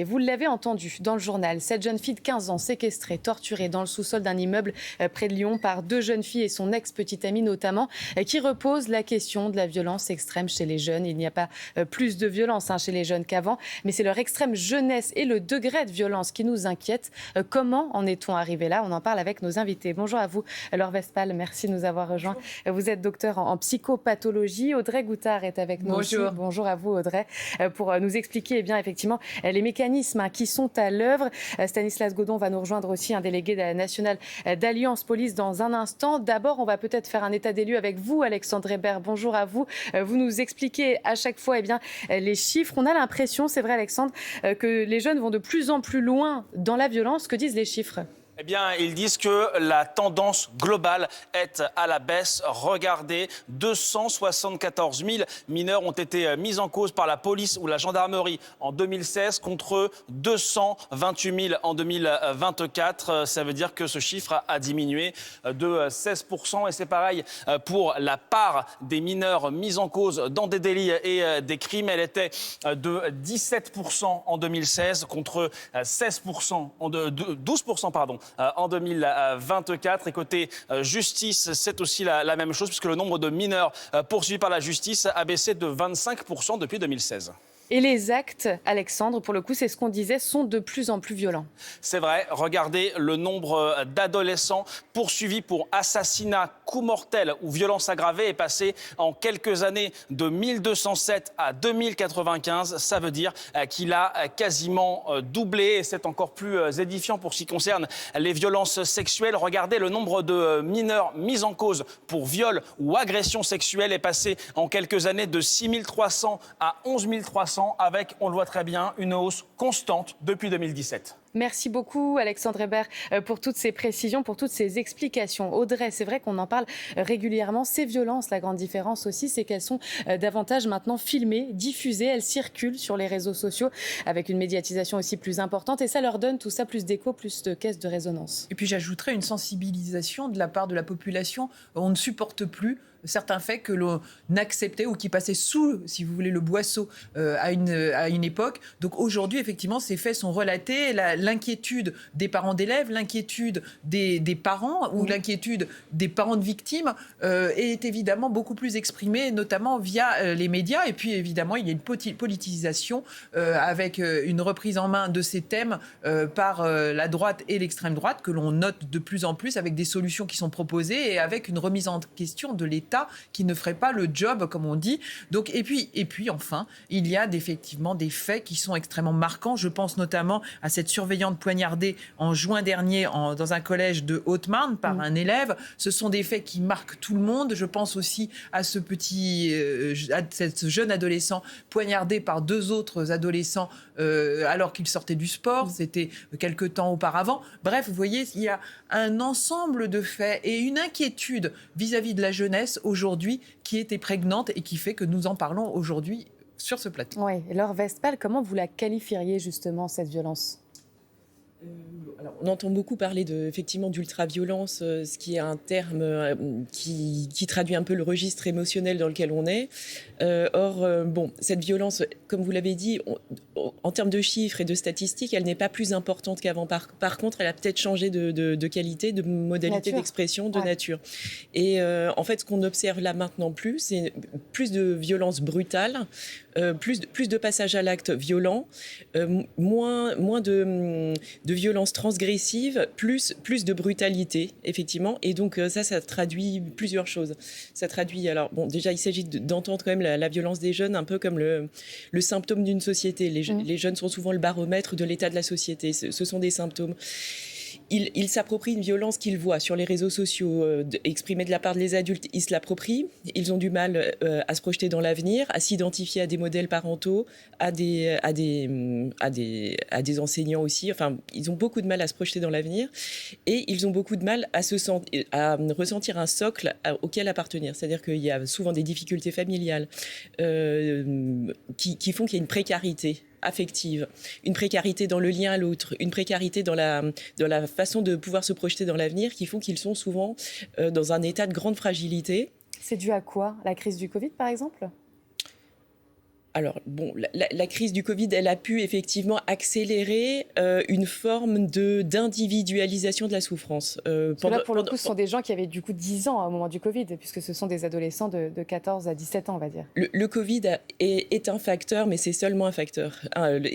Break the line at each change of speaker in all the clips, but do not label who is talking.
Vous l'avez entendu dans le journal, cette jeune fille de 15 ans séquestrée, torturée dans le sous-sol d'un immeuble près de Lyon par deux jeunes filles et son ex-petite amie notamment, qui repose la question de la violence extrême chez les jeunes. Il n'y a pas plus de violence chez les jeunes qu'avant, mais c'est leur extrême jeunesse et le degré de violence qui nous inquiète. Comment en est-on arrivé là ? On en parle avec nos invités. Bonjour à vous, Laure Vespal, merci de nous avoir rejoints. Bonjour. Vous êtes docteur en psychopathologie. Audrey Goutard est avec nous aussi. Bonjour à vous Audrey, pour nous expliquer effectivement les mécanismes qui sont à l'œuvre. Stanislas Godon va nous rejoindre aussi, un délégué national d'Alliance Police dans un instant. D'abord, on va peut-être faire un état des lieux avec vous, Alexandre Hébert. Bonjour à vous. Vous nous expliquez à chaque fois les chiffres. On a l'impression, c'est vrai Alexandre, que les jeunes vont de plus en plus loin dans la violence. Que disent les chiffres ?
Eh bien, ils disent que la tendance globale est à la baisse. Regardez, 274 000 mineurs ont été mis en cause par la police ou la gendarmerie en 2016 contre 228 000 en 2024. Ça veut dire que ce chiffre a diminué de 16%. Et c'est pareil pour la part des mineurs mis en cause dans des délits et des crimes. Elle était de 17% en 2016 contre 12% en 2024. Et côté justice, c'est aussi la même chose puisque le nombre de mineurs poursuivis par la justice a baissé de 25% depuis 2016.
Et les actes, Alexandre, pour le coup, c'est ce qu'on disait, sont de plus en plus violents.
C'est vrai, regardez le nombre d'adolescents poursuivis pour assassinat, coup mortel ou violence aggravée est passé en quelques années de 1207 à 2095. Ça veut dire qu'il a quasiment doublé et c'est encore plus édifiant pour ce qui concerne les violences sexuelles. Regardez le nombre de mineurs mis en cause pour viol ou agression sexuelle est passé en quelques années de 6 300 à 11 300. Avec, on le voit très bien, une hausse constante depuis 2017.
Merci beaucoup Alexandre Hébert pour toutes ces précisions, pour toutes ces explications. Audrey, c'est vrai qu'on en parle régulièrement. Ces violences, la grande différence aussi, c'est qu'elles sont davantage maintenant filmées, diffusées. Elles circulent sur les réseaux sociaux avec une médiatisation aussi plus importante. Et ça leur donne tout ça plus d'écho, plus de caisse de résonance.
Et puis j'ajouterais une sensibilisation de la part de la population. On ne supporte plus certains faits que l'on acceptait ou qui passaient sous, si vous voulez, le boisseau à une époque. Donc aujourd'hui, effectivement, ces faits sont relatés. L'inquiétude des parents d'élèves, l'inquiétude des parents ou l'inquiétude des parents de victimes est évidemment beaucoup plus exprimée, notamment via les médias. Et puis évidemment, il y a une politisation avec une reprise en main de ces thèmes par la droite et l'extrême droite que l'on note de plus en plus avec des solutions qui sont proposées et avec une remise en question de l'État qui ne ferait pas le job, comme on dit. Donc, et puis enfin, il y a effectivement des faits qui sont extrêmement marquants. Je pense notamment à cette surveillante poignardée en juin dernier dans un collège de Haute-Marne par un élève. Ce sont des faits qui marquent tout le monde. Je pense aussi à à cette jeune adolescent poignardé par deux autres adolescents alors qu'il sortait du sport. C'était quelque temps auparavant. Bref, vous voyez, il y a un ensemble de faits et une inquiétude vis-à-vis de la jeunesse aujourd'hui qui était prégnante et qui fait que nous en parlons aujourd'hui sur ce plateau.
Oui, Laure Vespal, comment vous la qualifieriez justement, cette violence ?
Alors, on entend beaucoup parler effectivement d'ultra-violence, ce qui est un terme qui traduit un peu le registre émotionnel dans lequel on est. Or, cette violence, comme vous l'avez dit, en termes de chiffres et de statistiques, elle n'est pas plus importante qu'avant. Par contre, elle a peut-être changé de qualité, de modalité d'expression, de nature. Et en fait, ce qu'on observe là maintenant c'est plus de violence brutale, plus de passage à l'acte violent, moins de violence transgressive, plus de brutalité, effectivement. Et donc ça traduit plusieurs choses. Ça traduit, déjà, il s'agit d'entendre quand même la violence des jeunes un peu comme le symptôme d'une société. Les jeunes sont souvent le baromètre de l'état de la société. Ce sont des symptômes. Ils s'approprient une violence qu'ils voient sur les réseaux sociaux, exprimée de la part des adultes. Ils se l'approprient. Ils ont du mal à se projeter dans l'avenir, à s'identifier à des modèles parentaux, à des enseignants aussi. Enfin, ils ont beaucoup de mal à se projeter dans l'avenir et ils ont beaucoup de mal à ressentir un socle auquel appartenir. C'est-à-dire qu'il y a souvent des difficultés familiales qui font qu'il y a une précarité affective, une précarité dans le lien à l'autre, une précarité dans la façon de pouvoir se projeter dans l'avenir qui font qu'ils sont souvent dans un état de grande fragilité.
C'est dû à quoi ? La crise du Covid, par exemple ?
Alors, bon, la crise du Covid, elle a pu effectivement accélérer une forme d'individualisation de la souffrance.
Parce que là, pour le coup, ce sont des gens qui avaient du coup 10 ans au moment du Covid, puisque ce sont des adolescents de 14 à 17 ans, on va dire.
Le Covid est un facteur, mais c'est seulement un facteur.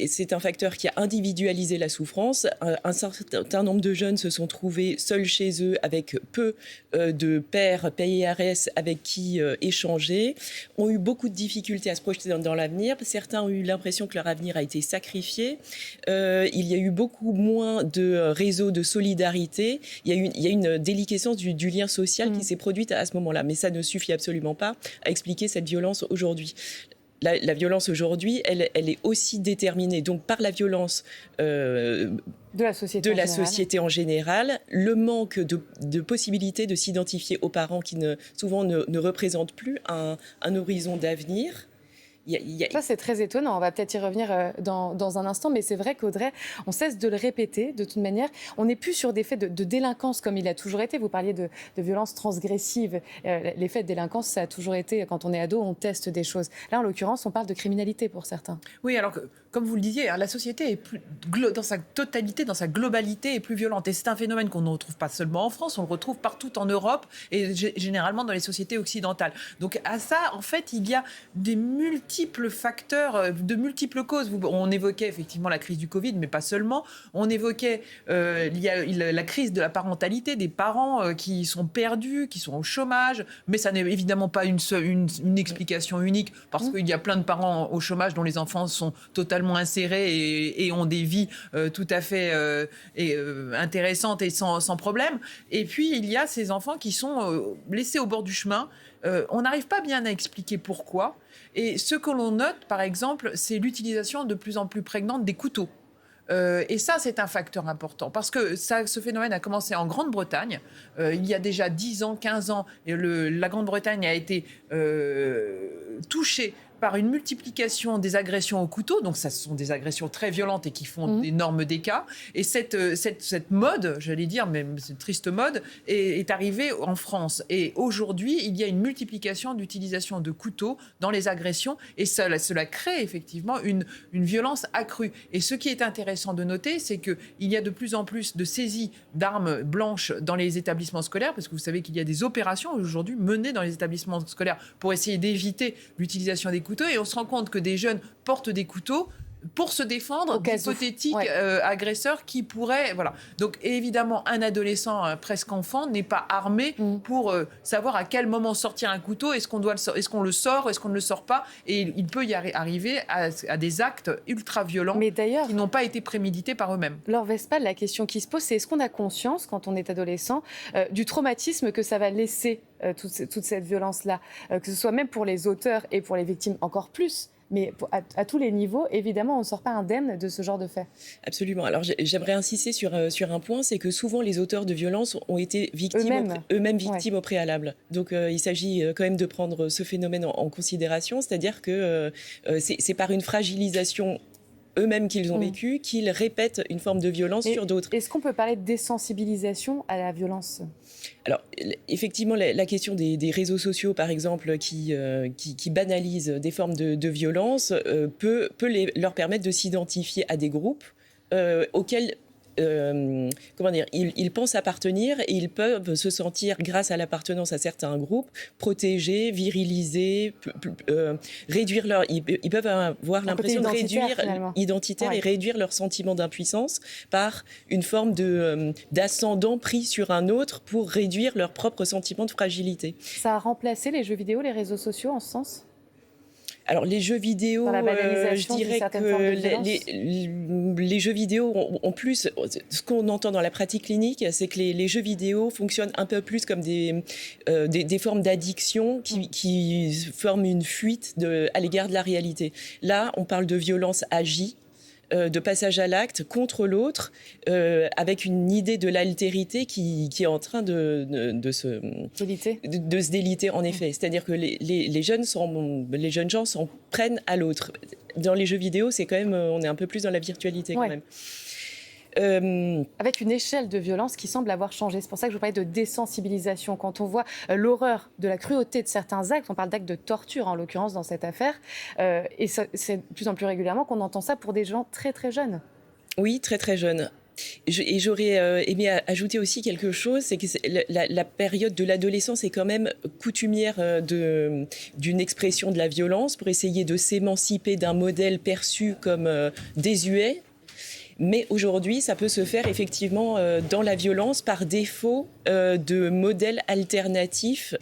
C'est un facteur qui a individualisé la souffrance. Un certain nombre de jeunes se sont trouvés seuls chez eux, avec peu de pairs, PIRS, avec qui échanger, ont eu beaucoup de difficultés à se projeter dans l'avenir. Certains ont eu l'impression que leur avenir a été sacrifié. Il y a eu beaucoup moins de réseaux de solidarité. Il y a une déliquescence du lien social qui s'est produite à ce moment-là. Mais ça ne suffit absolument pas à expliquer cette violence aujourd'hui. La violence aujourd'hui, elle est aussi déterminée donc par la violence de la société en général, le manque de possibilités de s'identifier aux parents qui souvent ne représentent plus un horizon d'avenir.
Ça, c'est très étonnant. On va peut-être y revenir dans un instant. Mais c'est vrai qu'Audrey, on cesse de le répéter de toute manière. On n'est plus sur des faits de délinquance comme il a toujours été. Vous parliez de violences transgressives. Les faits de délinquance, ça a toujours été, quand on est ado, on teste des choses. Là, en l'occurrence, on parle de criminalité pour certains.
Oui, alors que, comme vous le disiez, la société est plus, dans sa totalité, dans sa globalité, est plus violente. Et c'est un phénomène qu'on ne retrouve pas seulement en France, on le retrouve partout en Europe et généralement dans les sociétés occidentales. Donc à ça, en fait, il y a des multiples facteurs, de multiples causes. On évoquait effectivement la crise du Covid, mais pas seulement. On évoquait il y a la crise de la parentalité, des parents qui sont perdus, qui sont au chômage. Mais ça n'est évidemment pas une explication unique, parce qu'il y a plein de parents au chômage dont les enfants sont totalement insérés et ont des vies tout à fait intéressantes et sans problème. Et puis, il y a ces enfants qui sont laissés au bord du chemin. On n'arrive pas bien à expliquer pourquoi. Et ce que l'on note, par exemple, c'est l'utilisation de plus en plus prégnante des couteaux. Et ça, c'est un facteur important, parce que ce phénomène a commencé en Grande-Bretagne. Il y a déjà 10 ans, 15 ans, et la Grande-Bretagne a été touchée par une multiplication des agressions au couteau. Donc, ça, ce sont des agressions très violentes et qui font d'énormes dégâts. Et cette mode, j'allais dire, même cette triste mode, est arrivée en France. Et aujourd'hui, il y a une multiplication d'utilisation de couteaux dans les agressions. Et cela crée effectivement une violence accrue. Et ce qui est intéressant de noter, c'est qu'il y a de plus en plus de saisies d'armes blanches dans les établissements scolaires, parce que vous savez qu'il y a des opérations aujourd'hui menées dans les établissements scolaires pour essayer d'éviter l'utilisation des couteaux, et on se rend compte que des jeunes portent des couteaux pour se défendre d'hypothétiques agresseurs qui pourraient... Voilà. Donc évidemment, un adolescent presque enfant n'est pas armé pour savoir à quel moment sortir un couteau. Est-ce qu'on le sort, est-ce qu'on ne le sort pas? Et il peut y arriver à des actes ultra-violents qui n'ont pas été prémédités par eux-mêmes.
Laure Vespal, la question qui se pose, c'est est-ce qu'on a conscience, quand on est adolescent, du traumatisme que ça va laisser toute cette violence-là, que ce soit même pour les auteurs et pour les victimes encore plus. Mais à tous les niveaux, évidemment, on ne sort pas indemne de ce genre de fait.
Absolument. Alors, j'aimerais insister sur un point, c'est que souvent, les auteurs de violences ont été eux-mêmes victimes au préalable. Donc, il s'agit quand même de prendre ce phénomène en considération, c'est-à-dire que c'est par une fragilisation eux-mêmes qu'ils ont vécu, qu'ils répètent une forme de violence sur d'autres.
Est-ce qu'on peut parler de désensibilisation à la violence ?
Alors, effectivement, la question des réseaux sociaux, par exemple, qui banalisent des formes de violence, peut leur permettre de s'identifier à des groupes auxquels... ils pensent appartenir, et ils peuvent se sentir, grâce à l'appartenance à certains groupes, protégés, virilisés, réduire ils peuvent avoir l'impression de réduire identitaire et réduire leur sentiment d'impuissance par une forme d'ascendant pris sur un autre pour réduire leur propre sentiment de fragilité.
Ça a remplacé les jeux vidéo, les réseaux sociaux en ce sens ?
Alors, les jeux vidéo, je dirais que les jeux vidéo ont plus... Ce qu'on entend dans la pratique clinique, c'est que les jeux vidéo fonctionnent un peu plus comme des formes d'addiction qui forment une fuite à l'égard de la réalité. Là, on parle de violence agie, de passage à l'acte contre l'autre, avec une idée de l'altérité qui est en train de se déliter, en effet. C'est-à-dire que les jeunes gens s'en prennent à l'autre. Dans les jeux vidéo, c'est quand même, on est un peu plus dans la virtualité quand même.
Avec une échelle de violence qui semble avoir changé. C'est pour ça que je vous parlais de désensibilisation. Quand on voit l'horreur de la cruauté de certains actes, on parle d'actes de torture en l'occurrence dans cette affaire, et c'est de plus en plus régulièrement qu'on entend ça pour des gens très très jeunes.
Oui, très très jeunes. Et j'aurais aimé ajouter aussi quelque chose, c'est que la période de l'adolescence est quand même coutumière d'une expression de la violence pour essayer de s'émanciper d'un modèle perçu comme désuet. Mais aujourd'hui, ça peut se faire effectivement dans la violence par défaut de modèles alternatifs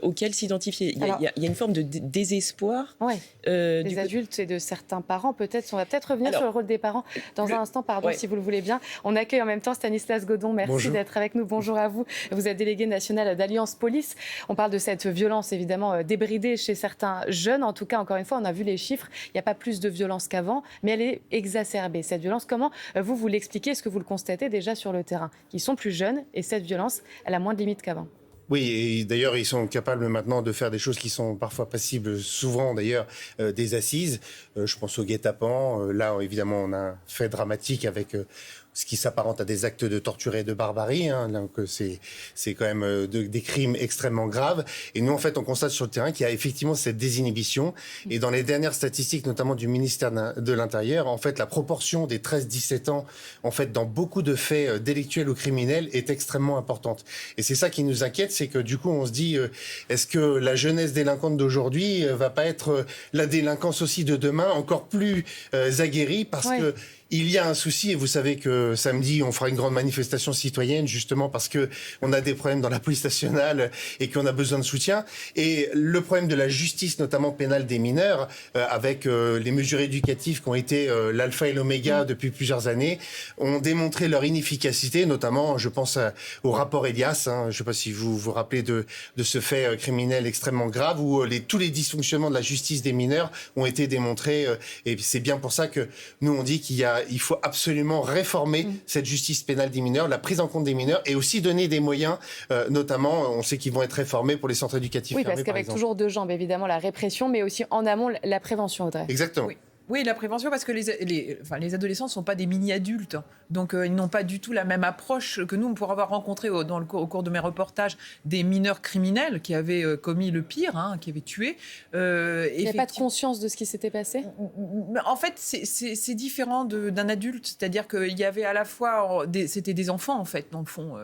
auxquels s'identifier. Il y a une forme de désespoir.
Ouais. Des adultes et de certains parents, peut-être. On va peut-être revenir sur le rôle des parents dans un instant, si vous le voulez bien. On accueille en même temps Stanislas Godon. Merci d'être avec nous. Bonjour à vous. Vous êtes délégué national d'Alliance Police. On parle de cette violence, évidemment, débridée chez certains jeunes. En tout cas, encore une fois, on a vu les chiffres. Il n'y a pas plus de violence qu'avant, mais elle est exacerbée. Cette violence, comment vous l'expliquez? Est-ce que vous le constatez déjà sur le terrain? Ils sont plus jeunes et cette violence, elle a moins de limites qu'avant.
Oui, et d'ailleurs, ils sont capables maintenant de faire des choses qui sont parfois passibles, souvent d'ailleurs, des assises. Je pense au guet-apens. Là, évidemment, on a un fait dramatique avec ce qui s'apparente à des actes de torture et de barbarie. Donc, c'est quand même des crimes extrêmement graves. Et nous, en fait, on constate sur le terrain qu'il y a effectivement cette désinhibition. Et dans les dernières statistiques, notamment du ministère de l'Intérieur, en fait, la proportion des 13-17 ans, en fait, dans beaucoup de faits délictuels ou criminels, est extrêmement importante. Et c'est ça qui nous inquiète, c'est que du coup, on se dit, est-ce que la jeunesse délinquante d'aujourd'hui va pas être la délinquance aussi de demain, encore plus aguerrie, parce que il y a un souci, et vous savez que samedi, on fera une grande manifestation citoyenne, justement parce que on a des problèmes dans la police nationale et qu'on a besoin de soutien. Et le problème de la justice, notamment pénale des mineurs, avec les mesures éducatives qui ont été l'alpha et l'oméga depuis plusieurs années, ont démontré leur inefficacité, notamment, je pense au rapport Elias. Je ne sais pas si vous vous rappelez de ce fait criminel extrêmement grave, où tous les dysfonctionnements de la justice des mineurs ont été démontrés. Et c'est bien pour ça que nous, on dit il faut absolument réformer cette justice pénale des mineurs, la prise en compte des mineurs, et aussi donner des moyens, notamment, on sait qu'ils vont être réformés pour les centres éducatifs fermés,
parce qu'avec toujours deux jambes, évidemment, la répression, mais aussi en amont, la prévention, Audrey.
Exactement.
Oui, la prévention, parce que les adolescents ne sont pas des mini-adultes. Donc, ils n'ont pas du tout la même approche que nous. Pour avoir rencontré au cours de mes reportages des mineurs criminels qui avaient commis le pire, qui avaient tué.
Il n'y a pas de conscience de ce qui s'était passé?
En fait, c'est différent d'un adulte. C'est-à-dire qu'il y avait à la fois... C'était des enfants, en fait, dans le fond,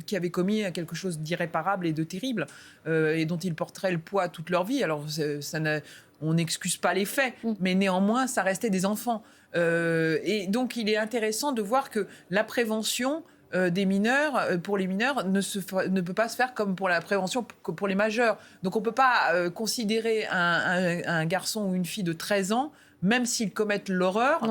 qui avaient commis quelque chose d'irréparable et de terrible, et dont ils porteraient le poids toute leur vie. Alors, on n'excuse pas les faits, mais néanmoins, ça restait des enfants. Et donc, il est intéressant de voir que la prévention des mineurs, pour les mineurs, ne peut pas se faire comme pour la prévention pour les majeurs. Donc, on ne peut pas considérer un garçon ou une fille de 13 ans, même s'ils commettent l'horreur,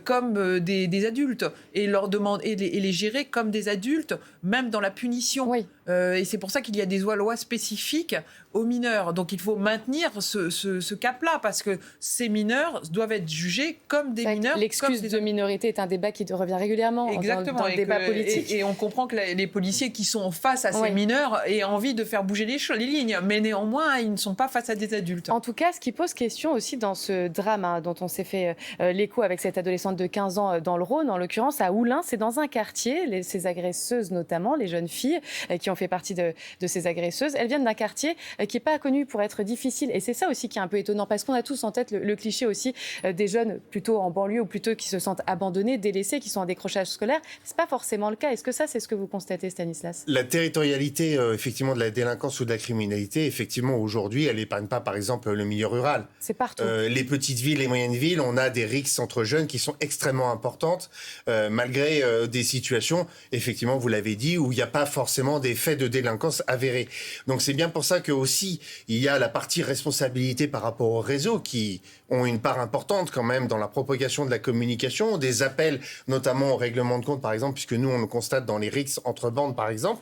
comme des adultes, et leur demander et les gérer comme des adultes, même dans la punition. Et c'est pour ça qu'il y a des lois spécifiques aux mineurs. Donc il faut maintenir ce cap-là, parce que ces mineurs doivent être jugés comme des mineurs.
L'excuse de minorité est un débat qui revient régulièrement dans le débat politique.
Et on comprend que les policiers qui sont face à ces mineurs aient envie de faire bouger les lignes, mais néanmoins, ils ne sont pas face à des adultes.
En tout cas, ce qui pose question aussi dans ce drame dont on s'est fait l'écho avec cette adolescente de 15 ans dans le Rhône, en l'occurrence à Oullins, c'est dans un quartier, ces agresseuses notamment, les jeunes filles qui ont fait partie de ces agresseuses, elles viennent d'un quartier qui n'est pas connu pour être difficile. Et c'est ça aussi qui est un peu étonnant, parce qu'on a tous en tête le cliché aussi des jeunes plutôt en banlieue, ou plutôt qui se sentent abandonnés, délaissés, qui sont en décrochage scolaire. Ce n'est pas forcément le cas. Est-ce que ça, c'est ce que vous constatez, Stanislas?
La territorialité, effectivement, de la délinquance ou de la criminalité, effectivement, aujourd'hui, elle n'épargne pas, par exemple, le milieu rural.
C'est partout.
Les petites villes, les moyennes villes, on a des rixes entre jeunes qui sont extrêmement importantes, malgré des situations, effectivement, vous l'avez dit, où il n'y a pas forcément des faits de délinquance avérés. Donc c'est bien pour ça que aussi il y a la partie responsabilité par rapport aux réseaux qui ont une part importante quand même dans la propagation de la communication, des appels notamment au règlement de compte par exemple, puisque nous on le constate dans les rixes entre bandes par exemple.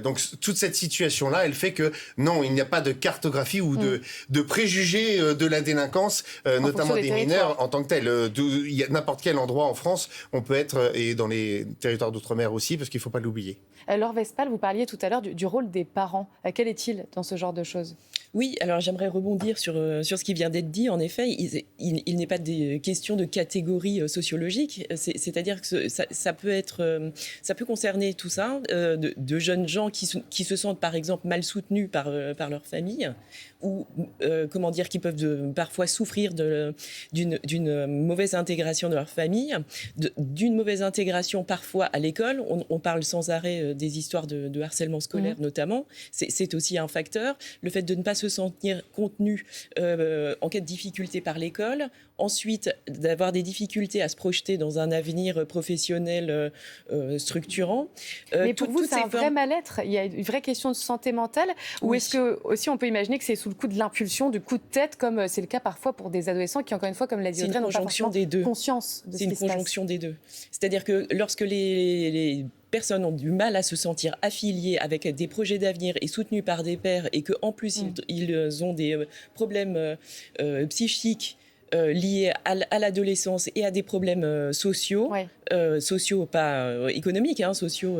Donc toute cette situation-là, elle fait que non, il n'y a pas de cartographie ou de préjugés de la délinquance, notamment des mineurs en tant que tel. Il y a n'importe quel endroit en France, on peut être, et dans les territoires d'outre-mer aussi, parce qu'il ne faut pas l'oublier.
Laure Vespal, vous parliez tout à l'heure du rôle des parents. Quel est-il dans ce genre de choses?
Oui, alors j'aimerais rebondir sur ce qui vient d'être dit. En effet, il n'est pas des questions de catégorie sociologique. C'est-à-dire que ça peut concerner tout ça, de jeunes gens qui se sentent par exemple mal soutenus par leur famille, ou qui peuvent parfois souffrir d'une mauvaise intégration de leur famille, d'une mauvaise intégration parfois à l'école. On parle sans arrêt des histoires de harcèlement scolaire notamment. C'est aussi un facteur. Le fait de ne pas se sentir contenu en cas de difficulté par l'école. Ensuite, d'avoir des difficultés à se projeter dans un avenir professionnel structurant.
Mais pour vous, c'est un vrai mal-être. Il y a une vraie question de santé mentale. Ou est-ce que aussi on peut imaginer que c'est sous le coup de l'impulsion, du coup de tête, comme c'est le cas parfois pour des adolescents qui, encore une fois, comme l'a dit Audrey, n'ont pas forcément conscience de ce qui se passe.
C'est une conjonction des deux. C'est-à-dire que lorsque les personnes ont du mal à se sentir affiliées avec des projets d'avenir et soutenues par des pairs, et qu'en plus ils ont des problèmes psychiques liés à l'adolescence et à des problèmes sociaux, sociaux pas économiques, sociaux.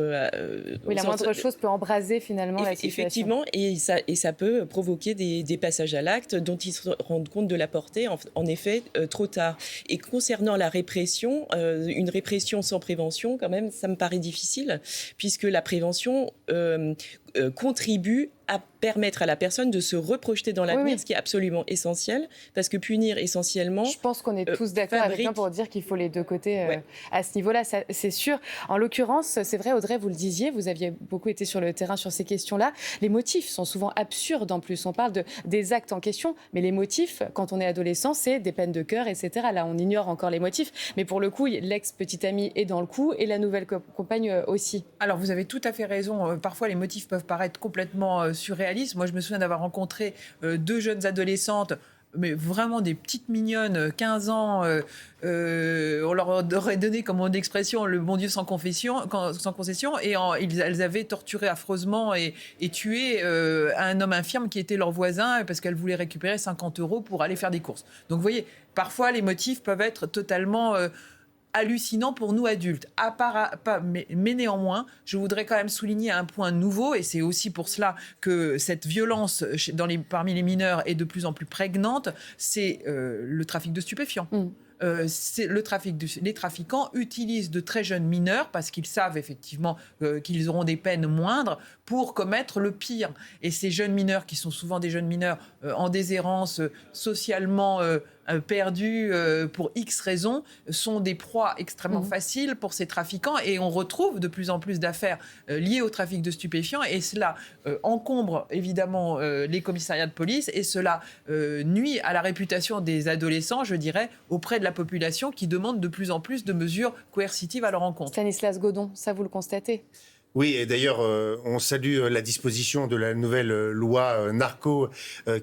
Oui, la moindre chose peut embraser finalement la situation.
Effectivement, et ça peut provoquer des passages à l'acte dont ils se rendent compte de la portée, en effet, trop tard. Et concernant la répression, une répression sans prévention, quand même, ça me paraît difficile, puisque la prévention contribue à permettre à la personne de se reprojeter dans l'avenir, ce qui est absolument essentiel, parce que punir essentiellement...
Je pense qu'on est tous d'accord avec moi pour dire qu'il faut les deux côtés à ce niveau-là, c'est sûr. En l'occurrence, c'est vrai, Audrey, vous le disiez, vous aviez beaucoup été sur le terrain sur ces questions-là. Les motifs sont souvent absurdes en plus. On parle des actes en question, mais les motifs, quand on est adolescent, c'est des peines de cœur, etc. Là, on ignore encore les motifs, mais pour le coup, l'ex-petite amie est dans le coup et la nouvelle compagne aussi.
Alors, vous avez tout à fait raison. Parfois, les motifs peuvent paraître complètement surréalistes. Moi, je me souviens d'avoir rencontré deux jeunes adolescentes, mais vraiment des petites mignonnes, 15 ans. On leur aurait donné, comme on dit l'expression, le bon Dieu sans concession. Et elles avaient torturé affreusement et tué un homme infirme qui était leur voisin parce qu'elles voulaient récupérer 50 € pour aller faire des courses. Donc, vous voyez, parfois, les motifs peuvent être totalement... hallucinant pour nous adultes. Mais néanmoins, je voudrais quand même souligner un point nouveau, et c'est aussi pour cela que cette violence parmi les mineurs est de plus en plus prégnante, c'est le trafic de stupéfiants. Les trafiquants utilisent de très jeunes mineurs parce qu'ils savent effectivement qu'ils auront des peines moindres pour commettre le pire. Et ces jeunes mineurs, qui sont souvent des jeunes mineurs en déshérence, socialement perdus pour X raisons, sont des proies extrêmement faciles pour ces trafiquants. Et on retrouve de plus en plus d'affaires liées au trafic de stupéfiants. Et cela encombre évidemment les commissariats de police. Et cela nuit à la réputation des adolescents, je dirais, auprès de la population qui demande de plus en plus de mesures coercitives à leur encontre.
Stanislas Godon, ça vous le constatez ?
Oui, et d'ailleurs, on salue la disposition de la nouvelle loi narco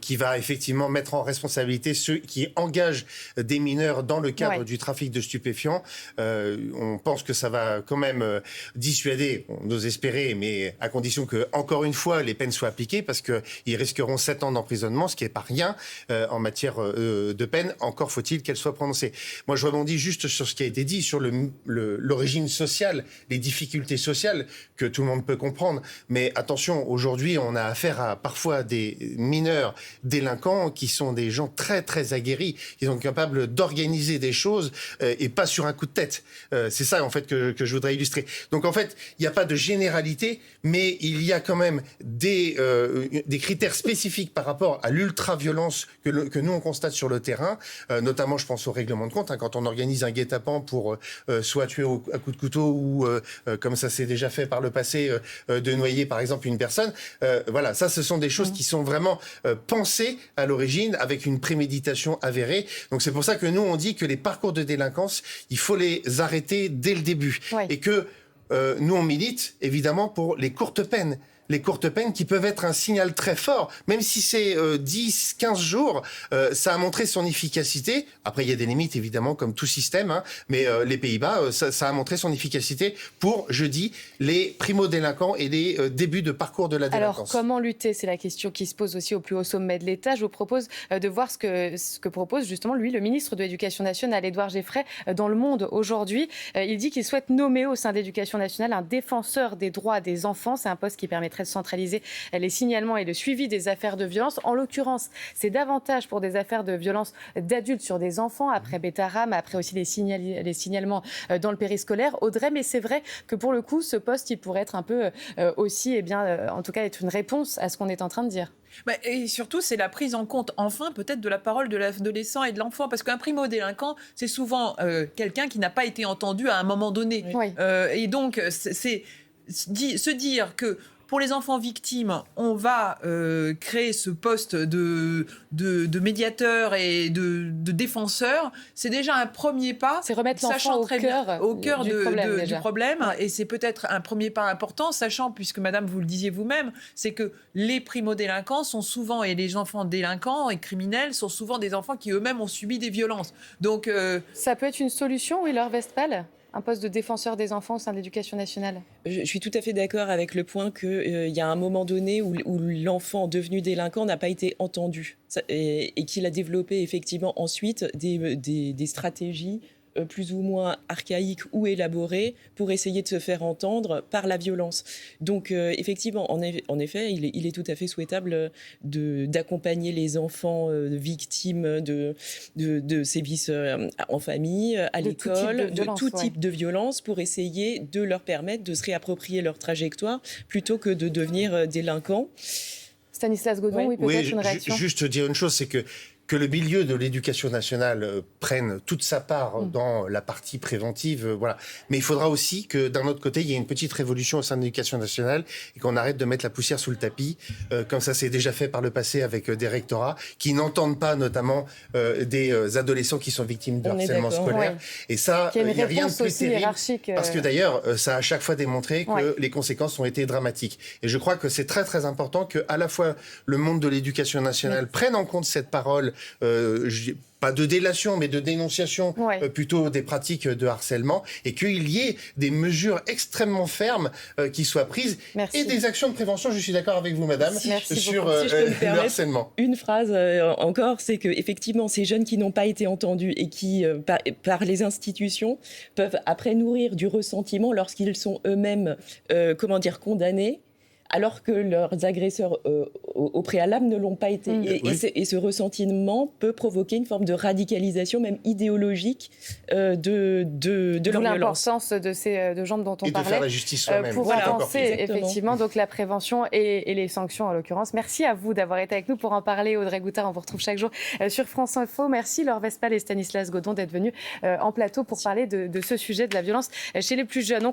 qui va effectivement mettre en responsabilité ceux qui engagent des mineurs dans le cadre du trafic de stupéfiants. On pense que ça va quand même dissuader, on ose espérer, mais à condition que, encore une fois, les peines soient appliquées, parce qu'ils risqueront 7 ans d'emprisonnement, ce qui n'est pas rien en matière de peine. Encore faut-il qu'elle soit prononcée. Moi, je rebondis juste sur ce qui a été dit, sur l'origine sociale, les difficultés sociales que tout le monde peut comprendre. Mais attention, aujourd'hui, on a affaire à parfois des mineurs délinquants qui sont des gens très, très aguerris, qui sont capables d'organiser des choses et pas sur un coup de tête. C'est ça, en fait, que je voudrais illustrer. Donc, en fait, il n'y a pas de généralité, mais il y a quand même des critères spécifiques par rapport à l'ultra-violence que nous, on constate sur le terrain. Notamment, je pense au règlement de compte, quand on organise un guet-apens pour soit tuer à coups de couteau ou, comme ça s'est déjà fait par le passé, de noyer par exemple une personne. Voilà, ça ce sont des choses qui sont vraiment pensées à l'origine avec une préméditation avérée. Donc c'est pour ça que nous on dit que les parcours de délinquance, il faut les arrêter dès le début. Et que nous on milite évidemment pour les courtes peines. Les courtes peines qui peuvent être un signal très fort, même si c'est 10, 15 jours, ça a montré son efficacité. Après, il y a des limites, évidemment, comme tout système, mais les Pays-Bas, ça a montré son efficacité pour, je dis, les primo-délinquants et les débuts de parcours de la délinquance.
Alors, comment lutter ? C'est la question qui se pose aussi au plus haut sommet de l'État. Je vous propose de voir ce que propose justement, lui, le ministre de l'Éducation nationale, Édouard Geffray, dans Le Monde aujourd'hui. Il dit qu'il souhaite nommer au sein de l'Éducation nationale un défenseur des droits des enfants. C'est un poste qui permettrait permettrait de centraliser les signalements et le suivi des affaires de violence. En l'occurrence, c'est davantage pour des affaires de violence d'adultes sur des enfants, après Betaram, après aussi les signalements dans le périscolaire. Audrey, mais c'est vrai que pour le coup, ce poste, il pourrait être un peu aussi, en tout cas, être une réponse à ce qu'on est en train de dire.
Et surtout, c'est la prise en compte, enfin, peut-être de la parole de l'adolescent et de l'enfant. Parce qu'un primo-délinquant, c'est souvent quelqu'un qui n'a pas été entendu à un moment donné.
Oui.
Et donc, c'est se dire que pour les enfants victimes, on va créer ce poste de médiateur et de défenseur, c'est déjà un premier pas.
C'est remettre l'enfant au cœur
du problème. Et c'est peut-être un premier pas important, sachant, puisque madame, vous le disiez vous-même, c'est que les primo-délinquants sont souvent, et les enfants délinquants et criminels sont souvent des enfants qui eux-mêmes ont subi des violences. Donc,
ça peut être une solution, Wheeler Westphal ? Un poste de défenseur des enfants au sein de l'Éducation nationale.
Je suis tout à fait d'accord avec le point qu'il y a un moment donné où l'enfant devenu délinquant n'a pas été entendu et qu'il a développé effectivement ensuite des stratégies plus ou moins archaïques ou élaborées pour essayer de se faire entendre par la violence. Donc effectivement, en effet, il est tout à fait souhaitable d'accompagner les enfants victimes de sévices en famille, à l'école, de tout type de violence, pour essayer de leur permettre de se réapproprier leur trajectoire plutôt que de devenir délinquants.
Stanislas Godon, oui, peut-être une réaction.
Juste dire une chose, c'est que le milieu de l'éducation nationale prenne toute sa part dans la partie préventive, voilà. Mais il faudra aussi que, d'un autre côté, il y ait une petite révolution au sein de l'éducation nationale et qu'on arrête de mettre la poussière sous le tapis, comme ça s'est déjà fait par le passé avec des rectorats qui n'entendent pas notamment des adolescents qui sont victimes de harcèlement scolaire. Ouais. Et ça, il n'y a rien de plus terrible, parce que d'ailleurs, ça a à chaque fois démontré que les conséquences ont été dramatiques. Et je crois que c'est très très important que à la fois le monde de l'éducation nationale prenne en compte cette parole, pas de délation, mais de dénonciation plutôt des pratiques de harcèlement, et qu'il y ait des mesures extrêmement fermes qui soient prises.
Merci.
Et des actions de prévention, je suis d'accord avec vous, madame, sur le harcèlement.
Une phrase encore, c'est qu'effectivement, ces jeunes qui n'ont pas été entendus et qui, par les institutions, peuvent après nourrir du ressentiment lorsqu'ils sont eux-mêmes, condamnés, alors que leurs agresseurs au préalable ne l'ont pas été. Et ce ressentiment peut provoquer une forme de radicalisation, même idéologique, de leur violence.
L'importance de gens dont on parlait.
Et de faire la justice soi-même.
Pour avancer, effectivement, donc la prévention et les sanctions, en l'occurrence. Merci à vous d'avoir été avec nous pour en parler. Audrey Goutard, on vous retrouve chaque jour sur France Info. Merci Laure Westphal et Stanislas Godon d'être venus en plateau pour parler de ce sujet de la violence chez les plus jeunes.